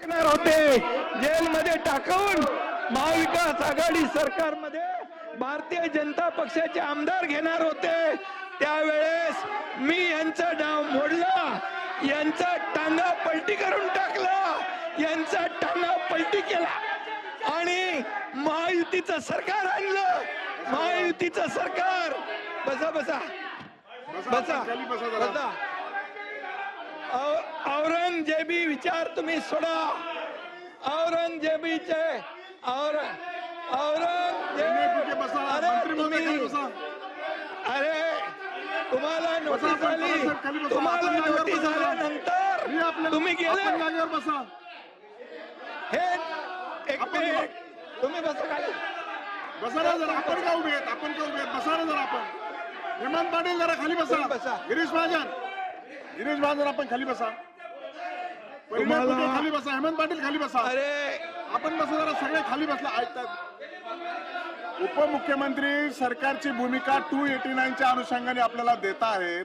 टाकणार होते, जेलमध्ये टाकून महाविकास आघाडी सरकारमध्ये भारतीय जनता पक्षाचे आमदार घेणार होते, त्यावेळेस मी यांचा डाव मोडला, यांचा टांगा पलटी करून टाकला, यांचा टांगा पलटी केला आणि महायुतीचं सरकार आणलं. महायुतीचं सरकार. बसा बसा बसा बसा. औरंगजेबी विचार तुम्ही सोडा. औरंगजेबीचे अरे तुम्हाला नोटीस आली, तुम्हाला नोटीस आल्यानंतर तुम्ही गेले. हे एक मिनिट तुम्ही बसा खाली. बसा ना जरा. आपण का उभे आहेत? आपण का उभे आहेत? बसा ना जरा. आपण हेमंत पाटील जरा खाली बसा. गिरीश महाजन आपण खाली बसा. खाली बसा. हेमंत पाटील खाली बसा. अरे आपण बसा जरा. सगळे खाली बसला ऐकतात. उपमुख्यमंत्री सरकारची भूमिका 289च्या अनुषंगाने आपल्याला देता आहेत.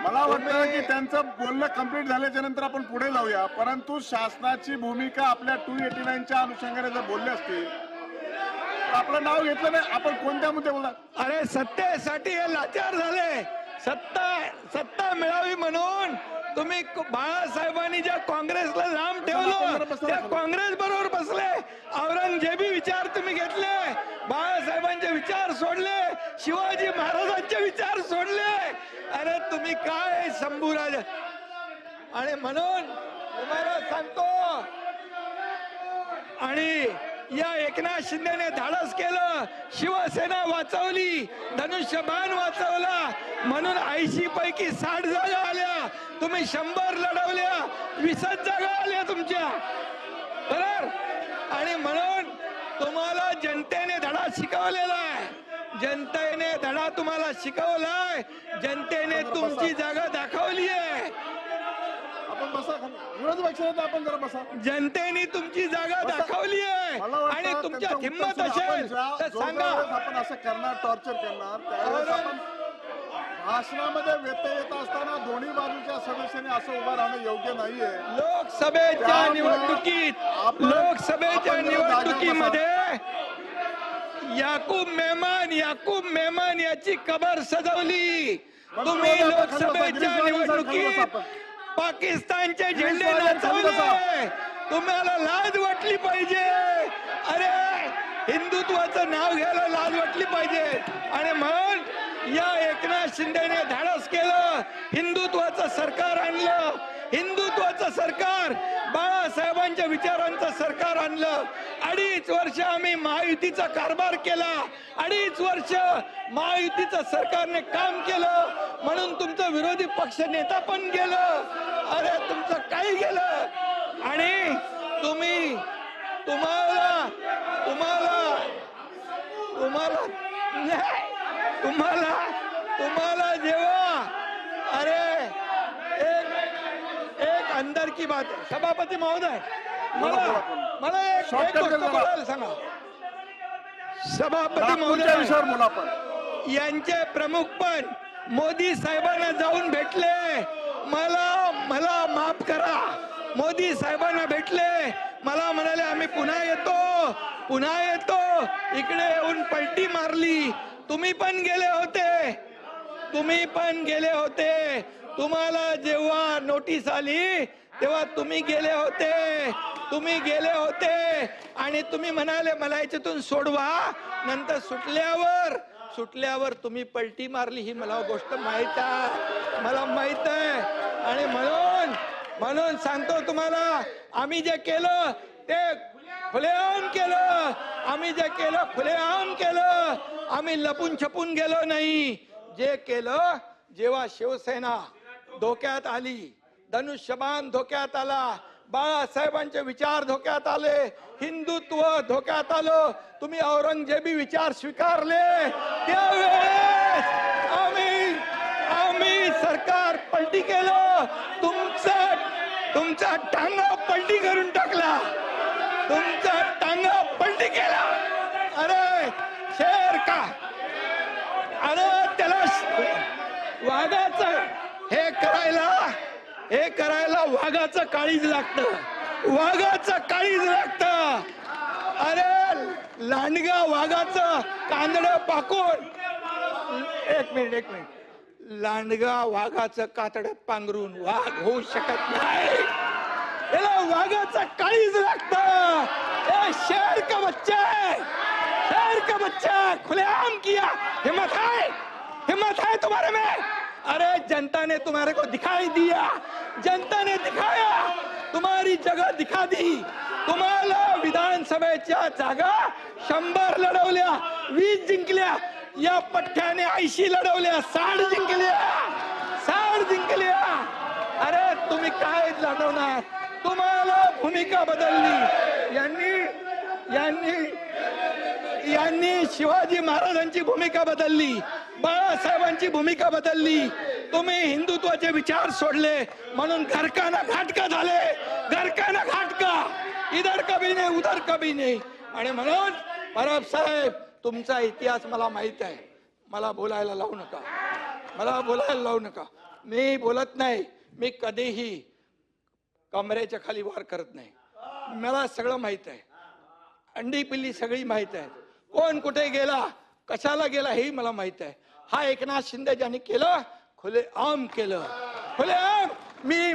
मला वाटतं की त्यांचं बोलणं कंप्लीट झाल्याच्या नंतर आपण पुढे जाऊया. परंतु शासनाची भूमिका आपल्या 289च्या अनुषंगाने जर बोलले असतील तर आपलं नाव घेतलं नाही. आपण कोणत्या मुद्दे बोलता? अरे सत्तेसाठी हे लाचार झाले. सत्ता मिळावी म्हणून तुम्ही बाळासाहेबांनी ज्या काँग्रेसला लांब ठेवलं त्या काँग्रेस बरोबर बसले. औरंगजेबी विचार तुम्ही घेतले, बाळासाहेबांचे विचार सोडले, शिवाजी महाराजांचे विचार सोडले. अरे तुम्ही काय शंभूराज. आणि म्हणून तुम्हाला सांगतो, आणि या एकनाथ शिंदेने धाडस केलं, शिवसेना वाचवली, धनुष्यबाण वाचवला, म्हणून 80 पैकी 60 जागा आल्या. तुम्ही 100 लढवल्या, 20 जागा आल्या तुमच्या बरोबर. आणि म्हणून तुम्हाला जनतेने धडा शिकवलेला आहे. जनतेने धडा तुम्हाला शिकवलाय. जनतेने तुमची जागा दाखवली आहे. आपण बसा. विरोधी पक्षात आपण जरा बसा. जनतेने तुमची जागा दाखवली आहे आणि तुमच्यात हिंमत असेल तर सांगा. आपण असं करणार, टॉर्चर करणार, त्यावेळेस आपण भाषणामध्ये व्यत्यय येत असताना दोन्ही बाजूच्या सदस्यांनी असं उभं राहणं योग्य नाहीये. लोकसभेच्या निवडणुकीमध्ये याकूब मेमन याची कबर सजवली तुम्ही. लोकसभेच्या निवडणुकीत पाकिस्तानचे झेंडे नाचवले. तुम्हाला लाज वाटली पाहिजे. अरे हिंदुत्वाचं नाव घ्यायला लाज वाटली पाहिजे. आणि म्हणून या एकनाथ शिंदेने धाडस केलं, हिंदुत्वाचं सरकार आणलं. हिंदुत्वाचं सरकार, बाळासाहेबांच्या विचारांचं सरकार आणलं. 2.5 वर्ष आम्ही महायुतीचा कारभार केला. 2.5 वर्ष महायुतीचं सरकारने काम केलं, म्हणून तुमचं विरोधी पक्ष नेता पण गेलं. अरे तुमचं काही गेलं. आणि तुम्हाला जेव्हा अरे एक अंदर की बात है. सभापती महोदय, मला एक गोष्ट बोलायला सांगा. सभापती महोदय, यांचे प्रमुख पण मोदी साहेबांना जाऊन भेटले. मला माफ करा. मोदी साहेबांना भेटले, मला म्हणाले आम्ही पुन्हा येतो. इकडे येऊन पलटी मारली. तुम्ही पण गेले होते. तुम्हाला जेव्हा नोटीस आली तेव्हा तुम्ही गेले होते आणि तुम्ही म्हणाले मला याच्यातून सोडवा. नंतर सुटल्यावर तुम्ही पलटी मारली. ही मला गोष्ट माहित आहे. आणि म्हणून सांगतो तुम्हाला, आम्ही जे केलं ते खुलेआम केलं. आम्ही लपून छपून गेलो नाही. जे केलं, जेव्हा शिवसेना धोक्यात आली, धनुष्यबाण धोक्यात आला, बाळासाहेबांचे विचार धोक्यात आले, हिंदुत्व धोक्यात आलं, तुम्ही औरंगजेबी विचार स्वीकारले. त्यावेळेस आम्ही सरकार पलटी केलं. तुमचा टांगा पलटी करून टाकला. अरे शेर का. अरे त्याला वाघाचं हे करायला वाघाचं काळीज लागतं. वाघाचं काळीज लागत. अरे लांडगा वाघाचं कांदड पाकून, एक मिनिट, लांडगा वाघाचं कातड पांघरून वाघ होऊ शकत नाही. याला वाघाचं काळीज लागत. शेर का बच्चा है, शेर का बच्चा, खुलेआम किया. हिम्मत है तुम्हारे में. अरे जनता ने तुम्हारे को दिखाई दिया, जनता ने दिखाया, तुम्हारी जगह दिखा दी. तुम्हाला विधानसभेच्या जागा 100 लढवल्या, 20 जिंकल्या. या पठ्ठ्याने 80 लढवल्या, 60 जिंकल्या. अरे तुम्ही काय लढवणार? तुम्हाला भूमिका बदलली. यांनी शिवाजी महाराजांची भूमिका बदलली, बाळासाहेबांची भूमिका बदलली. तुम्ही हिंदुत्वाचे विचार सोडले म्हणून घरकाना घाटका झाले. घरकाना घाटका, इधर कभी नाही उधर कभी नाही. आणि म्हणून परब साहेब, तुमचा इतिहास मला माहित आहे. मला बोलायला लावू नका. मी बोलत नाही. मी कधीही कमरेच्या खाली वार करत नाही. मला सगळं माहित आहे. अंडी पिल्ली सगळी माहित आहे. कोण कुठे गेला, कशाला गेला हेही मला माहित आहे. हा एकनाथ शिंदे ज्यांनी केलं, खुलेआम केलं, खुलेआम.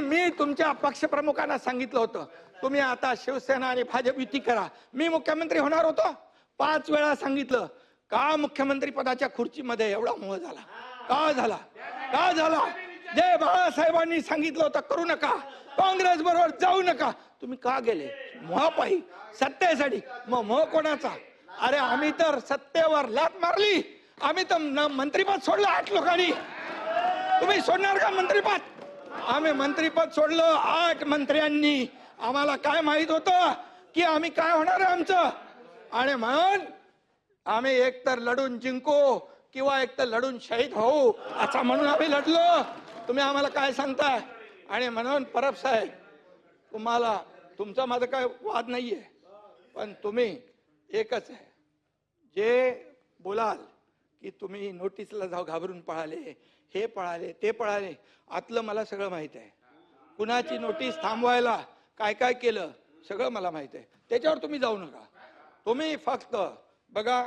मी तुमच्या पक्षप्रमुखांना सांगितलं होतं, तुम्ही आता शिवसेना आणि भाजप युती करा. मी मुख्यमंत्री होणार होतो. 5 वेळा सांगितलं. का मुख्यमंत्री पदाच्या खुर्चीमध्ये एवढा मोह झाला? का झाला? जे बाळासाहेबांनी सांगितलं होतं करू नका, काँग्रेस बरोबर जाऊ नका, तुम्ही का गेले? मोहापायी, सत्तेसाठी. मग मोह कोणाचा? अरे आम्ही तर सत्तेवर लात मारली. आम्ही तर मंत्रीपद सोडलं 8 लोकांनी. तुम्ही सोडणार का मंत्रीपद? आम्ही मंत्रीपद सोडलं 8 मंत्र्यांनी. आम्हाला काय माहित होतं की आम्ही काय होणार आहे आमचं. आणि म्हणून आम्ही एकतर लढून जिंकू किंवा एकतर लढून शहीद होऊ, असं म्हणून आम्ही लढलो. तुम्ही आम्हाला काय सांगताय? आणि म्हणून परब साहेब, तुम्हाला तुमचा माझा काय वाद नाहीये, पण तुम्ही एकच आहे, जे बोलाल की तुम्ही नोटीसला जाऊ घाबरून पळाले, हे पळाले, ते पळाले, आतलं मला सगळं माहित आहे. कुणाची नोटीस थांबवायला काय काय केलं सगळं मला माहित आहे. त्याच्यावर तुम्ही जाऊ नका. तुम्ही फक्त बघा,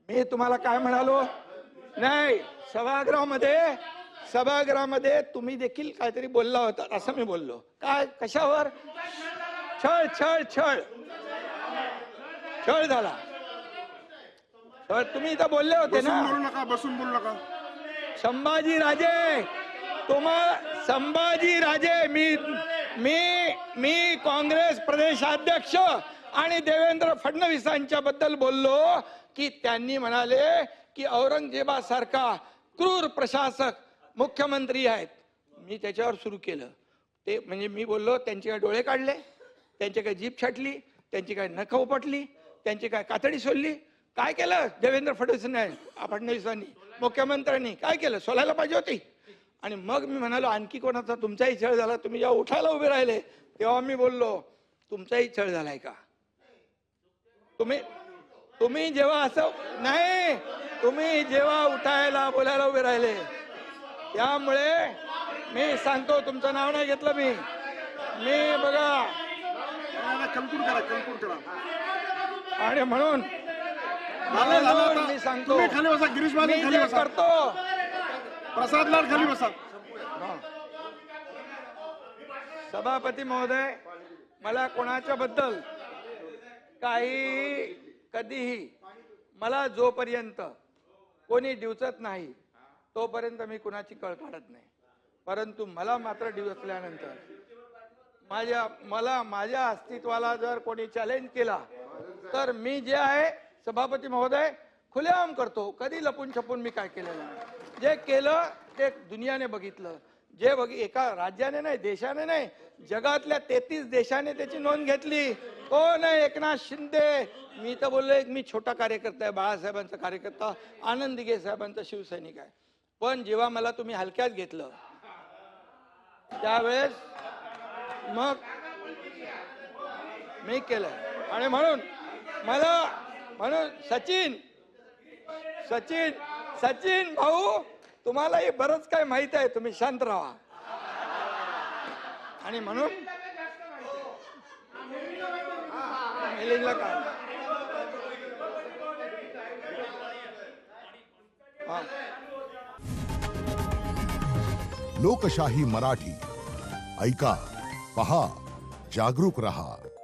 मी तुम्हाला काय म्हणालो नाही, सभागृहामध्ये तुम्ही देखील काहीतरी बोलला होता असं मी बोललो. काय, कशावर? छळ झाला. तुम्ही इथं बोलले होते ना, बसून बोलू नका. संभाजीराजे, मी काँग्रेस प्रदेशाध्यक्ष आणि देवेंद्र फडणवीसांच्या बद्दल बोललो की त्यांनी म्हणाले की औरंगजेबासारखा क्रूर प्रशासक मुख्यमंत्री आहेत. मी त्याच्यावर सुरू केलं ते, म्हणजे मी बोललो त्यांचे काय डोळे काढले, त्यांची काय जीभ छाटली, त्यांची काय नख उपटली, त्यांची काय कातडी सोडली. काय केलं देवेंद्र फडणवीसांनी, मुख्यमंत्र्यांनी काय केलं? सोलायला पाहिजे होती. आणि मग मी म्हणालो आणखी कोणाचा तुमचाही छळ झाला. तुम्ही जेव्हा उठायला उभे राहिले तेव्हा मी बोललो तुमचाही छळ झालाय का? तुम्ही जेव्हा असं नाही, तुम्ही जेव्हा उठायला बोलायला उभे राहिले, त्यामुळे मी सांगतो, तुमचं नाव नाही घेतलं मी बघा. आणि म्हणून मी सांगतो, मी जे करतो, प्रसाद लाड खाली बसा. सभापती महोदय, मला कोणाच्या बद्दल काही कधीही, मला जोपर्यंत कोणी डिवचत नाही तोपर्यंत मी कुणाची कळ काढत नाही. परंतु मला मात्र डिवचल्यानंतर माझ्या अस्तित्वाला जर कोणी चॅलेंज केला तर मी जे आहे सभापती महोदय खुलेआम करतो. कधी लपून छपून मी काय केलेलं नाही. जे केलं ते दुनियाने बघितलं. एका राज्याने नाही, देशाने नाही, जगातल्या 33 देशाने त्याची नोंद घेतली. कोण आहे? एकनाथ शिंदे. मी तर बोललो मी छोटा कार्यकर्ता आहे, बाळासाहेबांचा कार्यकर्ता, आनंद दिघे साहेबांचा शिवसैनिक आहे. पण जेव्हा मला तुम्ही हलक्यात घेतलं त्यावेळेस मग मी केलं. आणि म्हणून सचिन भाऊ, तुम्हालाही बरंच काय माहित आहे, तुम्ही शांत राहा. आणि म्हणून मेलिंगला का हा. लोकशाही मराठी ऐका, पहा, जागरूक रहा.